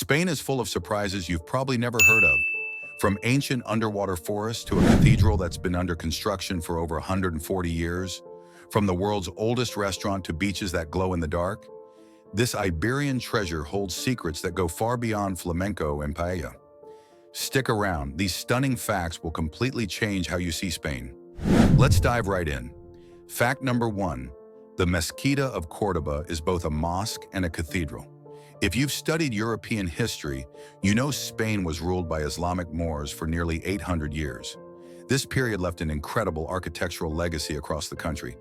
Spain is full of surprises you've probably never heard of. From ancient underwater forests to a cathedral that's been under construction for over 140 years, from the world's oldest restaurant to beaches that glow in the dark, this Iberian treasure holds secrets that go far beyond flamenco and paella. Stick around, these stunning facts will completely change how you see Spain. Let's dive right in. Fact number 1, the Mezquita of Córdoba is both a mosque and a cathedral. If you've studied European history, you know Spain was ruled by Islamic Moors for nearly 800 years. This period left an incredible architectural legacy across the country,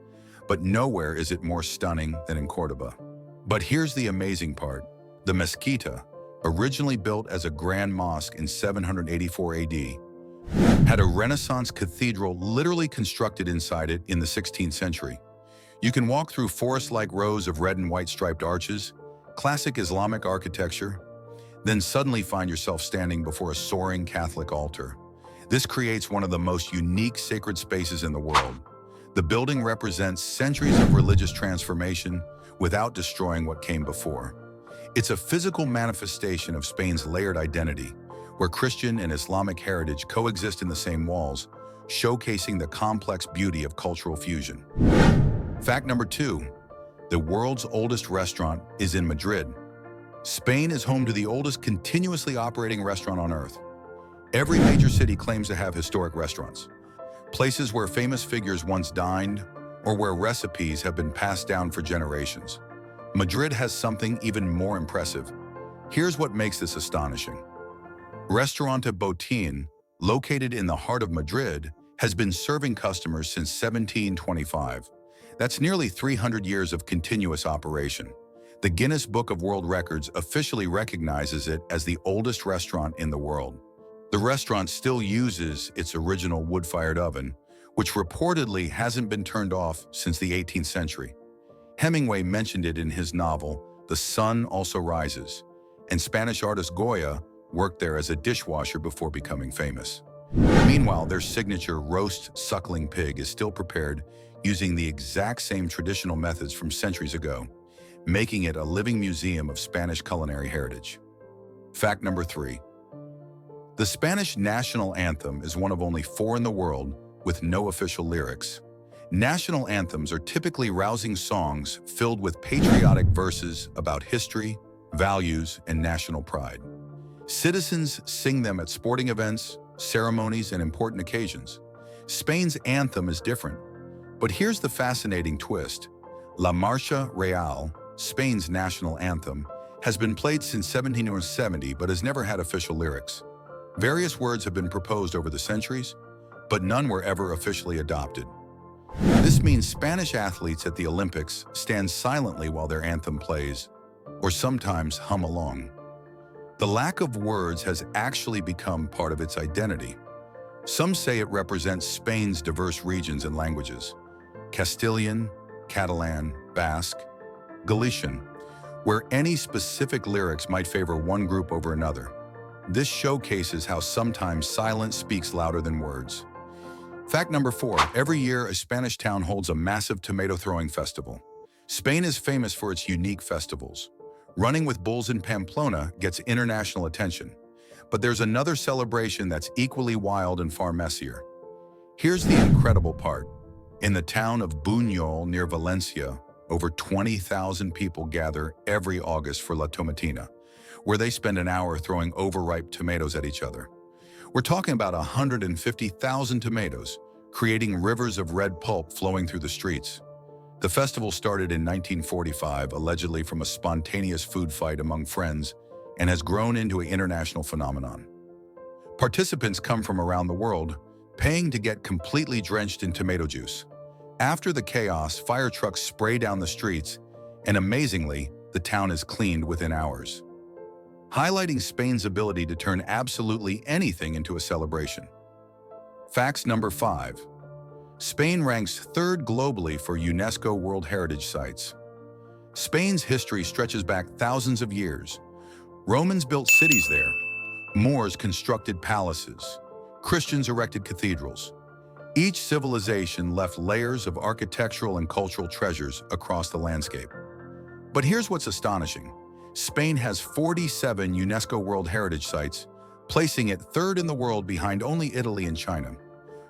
but nowhere is it more stunning than in Córdoba. But here's the amazing part. The Mezquita, originally built as a grand mosque in 784 AD, had a Renaissance cathedral literally constructed inside it in the 16th century. You can walk through forest-like rows of red and white striped arches, classic Islamic architecture, then suddenly find yourself standing before a soaring Catholic altar. This creates one of the most unique sacred spaces in the world. The building represents centuries of religious transformation without destroying what came before. It's a physical manifestation of Spain's layered identity, where Christian and Islamic heritage coexist in the same walls, showcasing the complex beauty of cultural fusion. Fact number 2, the world's oldest restaurant is in Madrid. Spain is home to the oldest continuously operating restaurant on Earth. Every major city claims to have historic restaurants, places where famous figures once dined or where recipes have been passed down for generations. Madrid has something even more impressive. Here's what makes this astonishing. Restaurante Botín, located in the heart of Madrid, has been serving customers since 1725. That's nearly 300 years of continuous operation. The Guinness Book of World Records officially recognizes it as the oldest restaurant in the world. The restaurant still uses its original wood-fired oven, which reportedly hasn't been turned off since the 18th century. Hemingway mentioned it in his novel, The Sun Also Rises, and Spanish artist Goya worked there as a dishwasher before becoming famous. Meanwhile, their signature roast suckling pig is still prepared using the exact same traditional methods from centuries ago, making it a living museum of Spanish culinary heritage. Fact number 3. The Spanish national anthem is one of only 4 in the world with no official lyrics. National anthems are typically rousing songs filled with patriotic verses about history, values, and national pride. Citizens sing them at sporting events, ceremonies, and important occasions. Spain's anthem is different. But here's the fascinating twist. La Marcha Real, Spain's national anthem, has been played since 1770 but has never had official lyrics. Various words have been proposed over the centuries, but none were ever officially adopted. This means Spanish athletes at the Olympics stand silently while their anthem plays, or sometimes hum along. The lack of words has actually become part of its identity. Some say it represents Spain's diverse regions and languages: Castilian, Catalan, Basque, Galician, where any specific lyrics might favor one group over another. This showcases how sometimes silence speaks louder than words. Fact number 4, every year a Spanish town holds a massive tomato-throwing festival. Spain is famous for its unique festivals. Running with bulls in Pamplona gets international attention. But there's another celebration that's equally wild and far messier. Here's the incredible part. In the town of Buñol near Valencia, over 20,000 people gather every August for La Tomatina, where they spend an hour throwing overripe tomatoes at each other. We're talking about 150,000 tomatoes, creating rivers of red pulp flowing through the streets. The festival started in 1945, allegedly from a spontaneous food fight among friends, and has grown into an international phenomenon. Participants come from around the world, paying to get completely drenched in tomato juice. After the chaos, fire trucks spray down the streets, and amazingly, the town is cleaned within hours, highlighting Spain's ability to turn absolutely anything into a celebration. Facts number 5. Spain ranks 3rd globally for UNESCO World Heritage Sites. Spain's history stretches back thousands of years. Romans built cities there. Moors constructed palaces. Christians erected cathedrals. Each civilization left layers of architectural and cultural treasures across the landscape. But here's what's astonishing. Spain has 47 UNESCO World Heritage Sites, placing it third in the world behind only Italy and China.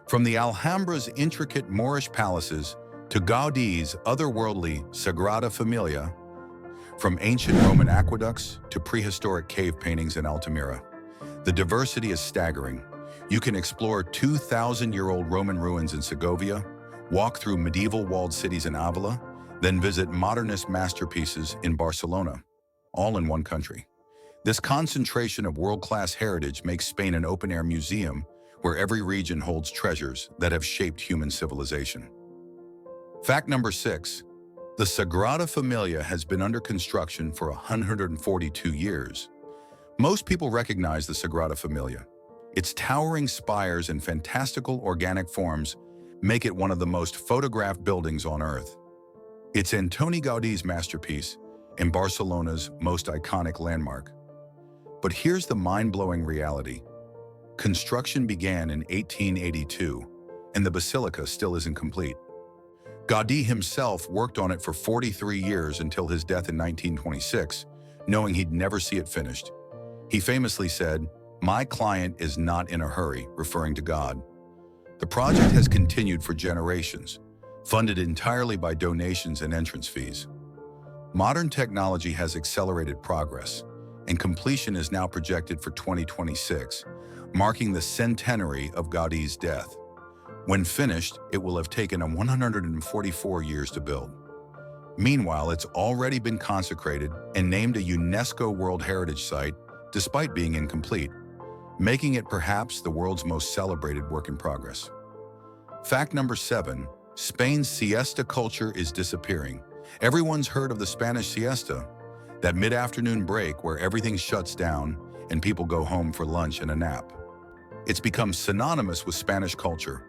From the Alhambra's intricate Moorish palaces to Gaudi's otherworldly Sagrada Familia, from ancient Roman aqueducts to prehistoric cave paintings in Altamira, the diversity is staggering. You can explore 2,000-year-old Roman ruins in Segovia, walk through medieval walled cities in Avila, then visit modernist masterpieces in Barcelona, all in one country. This concentration of world-class heritage makes Spain an open-air museum where every region holds treasures that have shaped human civilization. Fact number 6. The Sagrada Familia has been under construction for 142 years. Most people recognize the Sagrada Familia. Its towering spires and fantastical organic forms make it one of the most photographed buildings on Earth. It's Antoni Gaudi's masterpiece and Barcelona's most iconic landmark. But here's the mind-blowing reality. Construction began in 1882, and the basilica still isn't complete. Gaudí himself worked on it for 43 years until his death in 1926, knowing he'd never see it finished. He famously said, "My client is not in a hurry," referring to God. The project has continued for generations, funded entirely by donations and entrance fees. Modern technology has accelerated progress, and completion is now projected for 2026, marking the centenary of Gaudí's death. When finished, it will have taken 144 years to build. Meanwhile, it's already been consecrated and named a UNESCO World Heritage Site, despite being incomplete, making it perhaps the world's most celebrated work in progress. Fact number 7. Spain's siesta culture is disappearing. Everyone's heard of the Spanish siesta, that mid-afternoon break where everything shuts down and people go home for lunch and a nap. It's become synonymous with Spanish culture,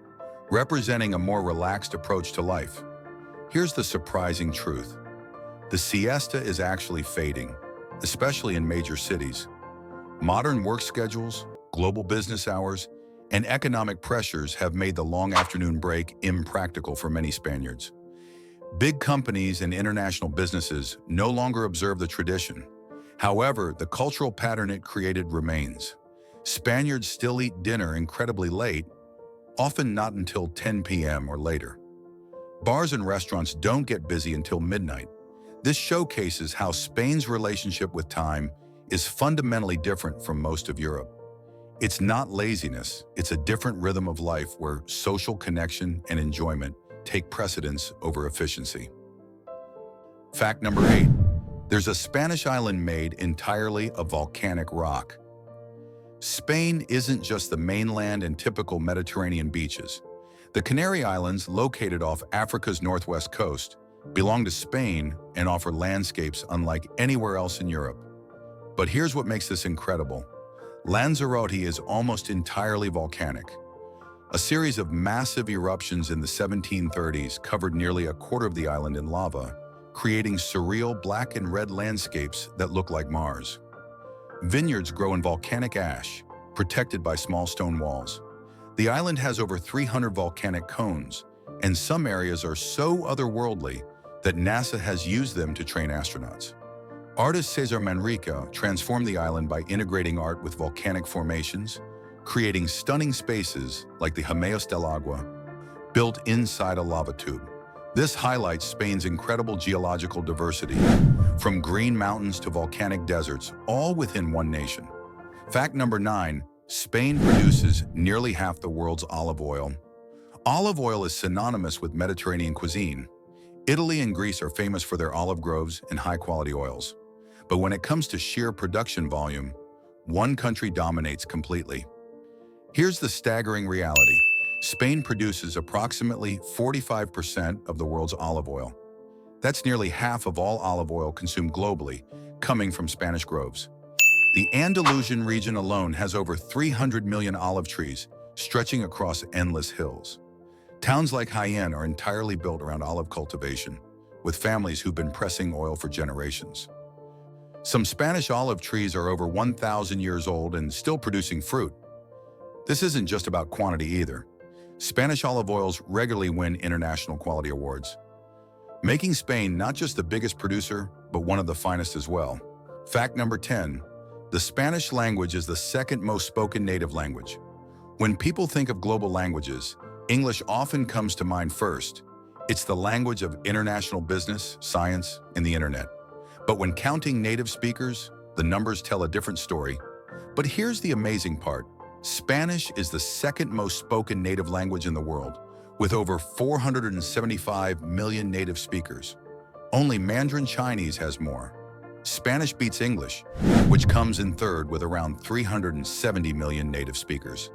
representing a more relaxed approach to life. Here's the surprising truth. The siesta is actually fading, especially in major cities. Modern work schedules, global business hours, and economic pressures have made the long afternoon break impractical for many Spaniards. Big companies and international businesses no longer observe the tradition. However, the cultural pattern it created remains. Spaniards still eat dinner incredibly late, often not until 10 p.m. or later. Bars and restaurants don't get busy until midnight. This showcases how Spain's relationship with time is fundamentally different from most of Europe. It's not laziness, it's a different rhythm of life where social connection and enjoyment take precedence over efficiency. Fact number 8. There's a Spanish island made entirely of volcanic rock. Spain isn't just the mainland and typical Mediterranean beaches. The Canary Islands, located off Africa's northwest coast, belong to Spain and offer landscapes unlike anywhere else in Europe. But here's what makes this incredible. Lanzarote is almost entirely volcanic. A series of massive eruptions in the 1730s covered nearly a quarter of the island in lava, creating surreal black and red landscapes that look like Mars. Vineyards grow in volcanic ash, protected by small stone walls. The island has over 300 volcanic cones, and some areas are so otherworldly that NASA has used them to train astronauts. Artist Cesar Manrique transformed the island by integrating art with volcanic formations, creating stunning spaces like the Jameos del Agua, built inside a lava tube. This highlights Spain's incredible geological diversity, from green mountains to volcanic deserts, all within one nation. Fact number 9. Spain produces nearly half the world's olive oil. Olive oil is synonymous with Mediterranean cuisine. Italy and Greece are famous for their olive groves and high-quality oils. But when it comes to sheer production volume, one country dominates completely. Here's the staggering reality. Spain produces approximately 45% of the world's olive oil. That's nearly half of all olive oil consumed globally, coming from Spanish groves. The Andalusian region alone has over 300 million olive trees, stretching across endless hills. Towns like Jaén are entirely built around olive cultivation, with families who've been pressing oil for generations. Some Spanish olive trees are over 1,000 years old and still producing fruit. This isn't just about quantity either. Spanish olive oils regularly win international quality awards, making Spain not just the biggest producer, but one of the finest as well. Fact number 10. The Spanish language is the second most spoken native language. When people think of global languages, English often comes to mind first. It's the language of international business, science, and the internet. But when counting native speakers, the numbers tell a different story. But here's the amazing part. Spanish is the second most spoken native language in the world, with over 475 million native speakers. Only Mandarin Chinese has more. Spanish beats English, which comes in third with around 370 million native speakers.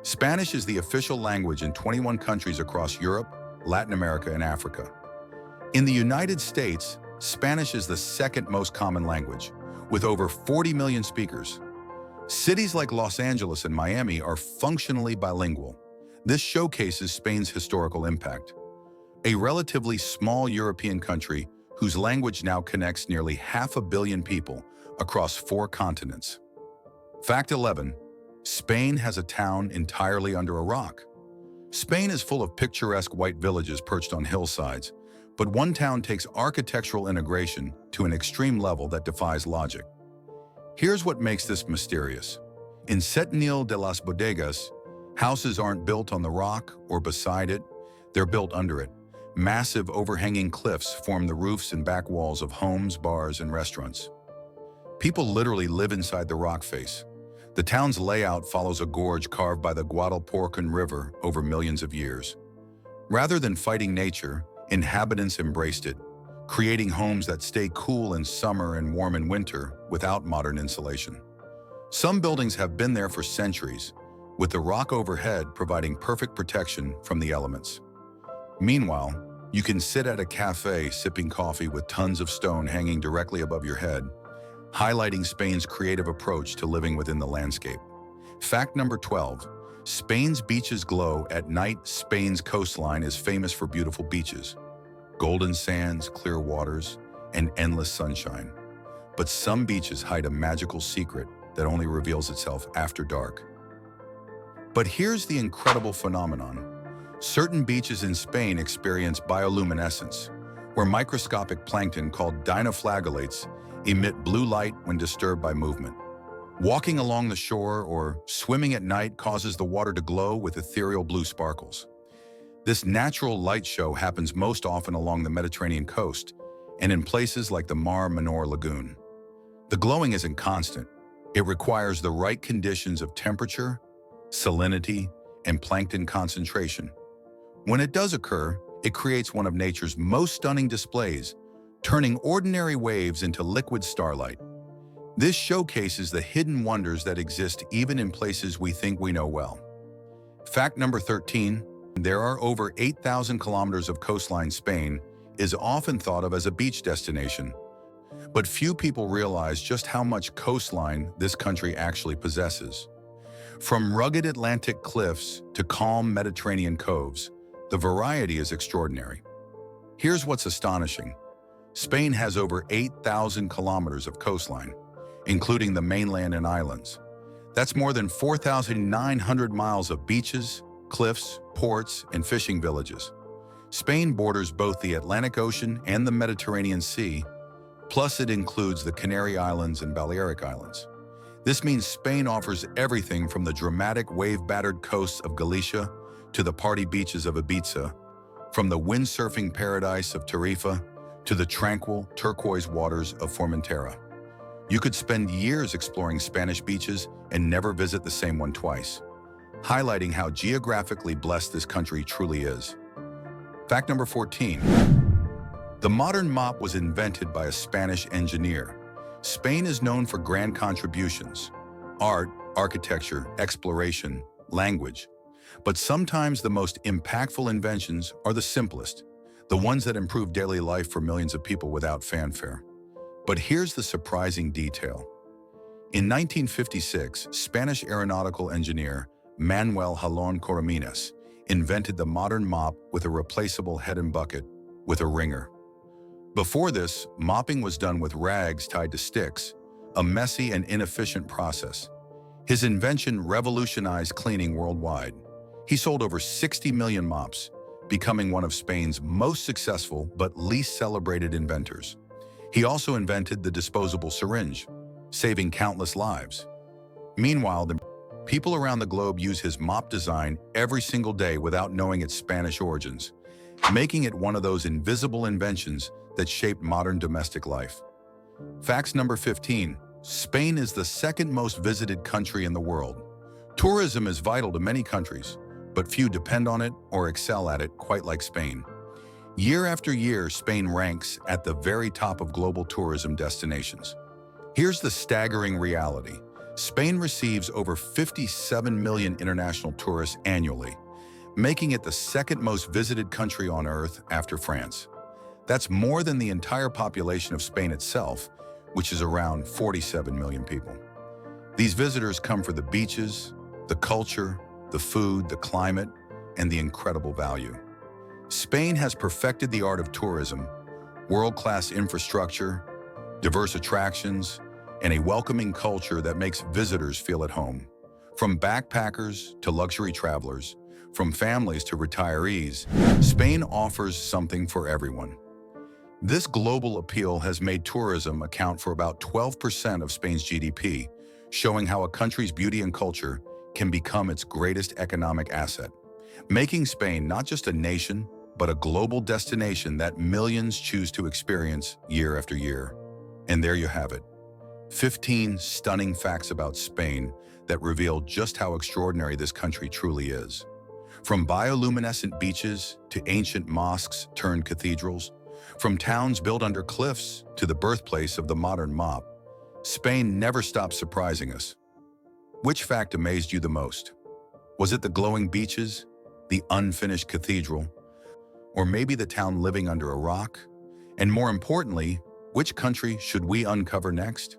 Spanish is the official language in 21 countries across Europe, Latin America, and Africa. In the United States, Spanish is the second most common language, with over 40 million speakers. Cities like Los Angeles and Miami are functionally bilingual. This showcases Spain's historical impact. A relatively small European country whose language now connects nearly 500 million people across 4 continents. Fact 11. Spain has a town entirely under a rock. Spain is full of picturesque white villages perched on hillsides, but one town takes architectural integration to an extreme level that defies logic. Here's what makes this mysterious. In Setenil de las Bodegas, houses aren't built on the rock or beside it, they're built under it. Massive overhanging cliffs form the roofs and back walls of homes, bars, and restaurants. People literally live inside the rock face. The town's layout follows a gorge carved by the Guadalporcan River over millions of years. Rather than fighting nature, inhabitants embraced it, creating homes that stay cool in summer and warm in winter without modern insulation. Some buildings have been there for centuries, with the rock overhead providing perfect protection from the elements. Meanwhile, you can sit at a cafe sipping coffee with tons of stone hanging directly above your head, highlighting Spain's creative approach to living within the landscape. Fact number 12. Spain's beaches glow at night. Spain's coastline is famous for beautiful beaches, golden sands, clear waters, and endless sunshine. But some beaches hide a magical secret that only reveals itself after dark. But here's the incredible phenomenon. Certain beaches in Spain experience bioluminescence, where microscopic plankton called dinoflagellates emit blue light when disturbed by movement. Walking along the shore or swimming at night causes the water to glow with ethereal blue sparkles. This natural light show happens most often along the Mediterranean coast and in places like the Mar Menor Lagoon. The glowing isn't constant. It requires the right conditions of temperature, salinity, and plankton concentration. When it does occur, it creates one of nature's most stunning displays, turning ordinary waves into liquid starlight. This showcases the hidden wonders that exist even in places we think we know well. Fact number 13. There are over 8,000 kilometers of coastline. Spain is often thought of as a beach destination, but few people realize just how much coastline this country actually possesses. From rugged Atlantic cliffs to calm Mediterranean coves, the variety is extraordinary. Here's what's astonishing. Spain has over 8,000 kilometers of coastline, including the mainland and islands. That's more than 4,900 miles of beaches, cliffs, ports, and fishing villages. Spain borders both the Atlantic Ocean and the Mediterranean Sea, plus it includes the Canary Islands and Balearic Islands. This means Spain offers everything from the dramatic wave-battered coasts of Galicia to the party beaches of Ibiza, from the windsurfing paradise of Tarifa to the tranquil turquoise waters of Formentera. You could spend years exploring Spanish beaches and never visit the same one twice, highlighting how geographically blessed this country truly is. Fact number 14. The modern mop was invented by a Spanish engineer. Spain is known for grand contributions: art, architecture, exploration, language. But sometimes the most impactful inventions are the simplest, the ones that improve daily life for millions of people without fanfare. But here's the surprising detail. In 1956, Spanish aeronautical engineer Manuel Jalón Coromines invented the modern mop with a replaceable head and bucket with a wringer. Before this, mopping was done with rags tied to sticks, a messy and inefficient process. His invention revolutionized cleaning worldwide. He sold over 60 million mops, becoming one of Spain's most successful but least celebrated inventors. He also invented the disposable syringe, saving countless lives. Meanwhile, the people around the globe use his mop design every single day without knowing its Spanish origins, making it one of those invisible inventions that shaped modern domestic life. Facts number 15. Spain is the second most visited country in the world. Tourism is vital to many countries, but few depend on it or excel at it quite like Spain. Year after year, Spain ranks at the very top of global tourism destinations. Here's the staggering reality. Spain receives over 57 million international tourists annually, making it the second most visited country on Earth after France. That's more than the entire population of Spain itself, which is around 47 million people. These visitors come for the beaches, the culture, the food, the climate, and the incredible value. Spain has perfected the art of tourism, world-class infrastructure, diverse attractions, and a welcoming culture that makes visitors feel at home. From backpackers to luxury travelers, from families to retirees, Spain offers something for everyone. This global appeal has made tourism account for about 12% of Spain's GDP, showing how a country's beauty and culture can become its greatest economic asset, making Spain not just a nation, but a global destination that millions choose to experience year after year. And there you have it. 15 stunning facts about Spain that reveal just how extraordinary this country truly is. From bioluminescent beaches to ancient mosques turned cathedrals, from towns built under cliffs to the birthplace of the modern mop, Spain never stops surprising us. Which fact amazed you the most? Was it the glowing beaches, the unfinished cathedral, or maybe the town living under a rock? And more importantly, which country should we uncover next?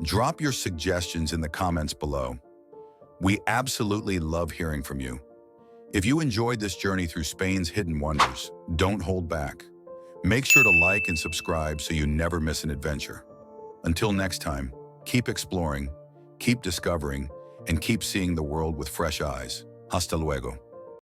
Drop your suggestions in the comments below. We absolutely love hearing from you. If you enjoyed this journey through Spain's hidden wonders, don't hold back. Make sure to like and subscribe so you never miss an adventure. Until next time, keep exploring, keep discovering, and keep seeing the world with fresh eyes. Hasta luego.